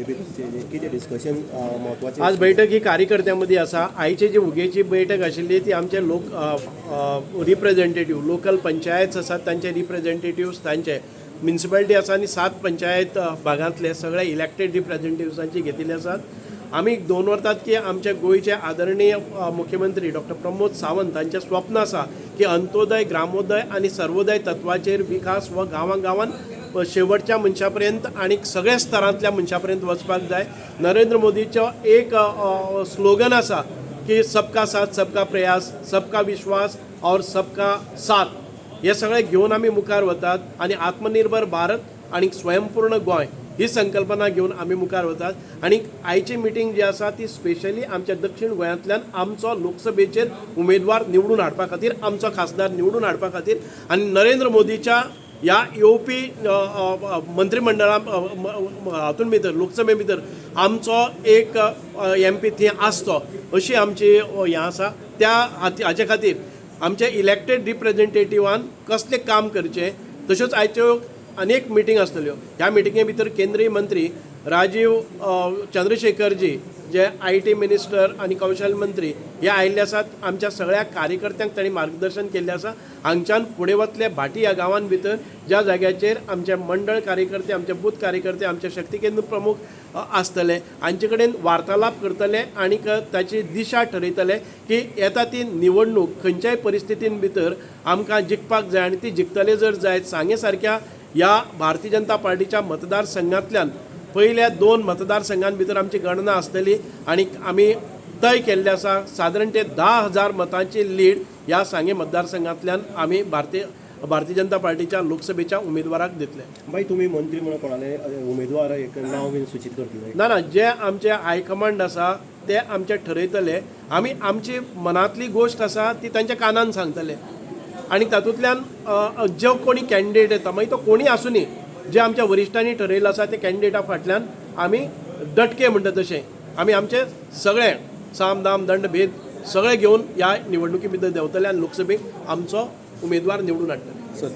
कितें डिस्कशन महत्वाचें आज बैठक ही कार्यकर्त्यांमध्ये आसा. आयची जी उगेची बैठक आशिल्ली ती आमचे लोक रिप्रेझेंटेटिव्ह लोकल पंचायत आसात तांचे रिप्रेझेंटेटिव्ह तांचे म्युनिसिपालिटी आसा आनी 7 पंचायत भागांतले सगळे इलेक्टेड रिप्रेझेंटेटिव्हांची घेतिल्ले आसात. आमी दोन वरतात की आमच्या गोयचे आदरणीय मुख्यमंत्री डॉक्टर प्रमोद सावंत हांचें स्वप्न आसा की अंत्योदय ग्रामोदय आनी सर्वोदय तत्वाचेर विकास हो गांवांत शेवटच्या मनशा पर्यंत आणि सगळ्या स्तरांतल्या मनशा पर्यंत वचपाक जाय. नरेंद्र मोदीचो एक स्लोगन आसा की सबका साथ सबका प्रयास, सबका विश्वास और सबका साथ. हे सगळे घेवन आमी मुखार वतात आणि आत्मनिर्भर भारत आणि स्वयंपूर्ण गोंय ही संकल्पना घेवन आमी मुखार वतात. आणि आयची मिटींग जी आसा ती स्पेशली आमच्या दक्षिण गोंयांतल्यान आमचो लोकसभेचेर उमेदवार निवडून हाडपा खातीर, आमचो खासदार निवडून हाडपा खातीर आणि नरेंद्र मोदीच्या ह्या येवपी मंत्रिमंडळा हातून भितर लोकसभे भितर आमचो एक MP थंय आसचो अशी आमची हें आसा. त्या हाचे खातीर आमच्या इलेक्टेड रिप्रेझेंटेटिव्हान कसलें काम करचें, तश्योच आयच्यो अनेक मिटींग आसतल्यो. ह्या मिटिंगे भितर केंद्रीय मंत्री राजीव चंद्रशेखरजी जे IT मिनिस्टर आणि कौशल मंत्री हे आयिल्ले आसात. आमच्या सगळ्या कार्यकर्त्यांक तांणी मार्गदर्शन केल्लें आसा. हांगच्यान फुडें वतले भाटी ह्या गांवांत भितर ज्या जाग्याचेर आमचे मंडळ कार्यकर्ते, आमचे बूथ कार्यकर्ते, आमचे शक्ती केंद्र प्रमुख आसतले हांचे कडेन वार्तालाप करतले आणि ताची दिशा ठरयतले की येता ती निवडणूक खंयच्याय परिस्थितीन भितर आमकां जिखपाक जाय आणि ती जिखतले जर जायत सांगे सारक्या ह्या भारतीय जनता पार्टीच्या मतदारसंघांतल्यान पयल्या 2 मतदारसंघां भितर आमची गणना आसतली आणि आमी तय केल्ले आसा सादारण ते 10,000 मतांची लीड ह्या सांगे मतदारसंघांतल्यान आमी भारतीय जनता पार्टीच्या लोकसभेच्या उमेदवाराक दितले. बाई तुम्ही मंत्री म्हणून कोणाले उमेदवार एक नाव बीन सूचित करतले? ना जे आमचे हायकमांड आसा ते आमचे ठरयतले. आमी आमची मनांतली गोश्ट आसा ती तांच्या कानान सांगतले आणि तातूंतल्यान जो कोणी कॅन्डिडेट येता मागीर तो कोणी आसूं न्ही, जे आमच्या वरिश्ठांनी ठरयल्लो आसा ते कॅन्डिडेटा फाटल्यान आमी डटके म्हणटा तशें आमी आमचे सगळे साम दाम दंड भेद सगळे घेवन ह्या निवडणुकी भितर देंवतले आणि लोकसभेक आमचो उमेदवार निवडून हाडटले. सर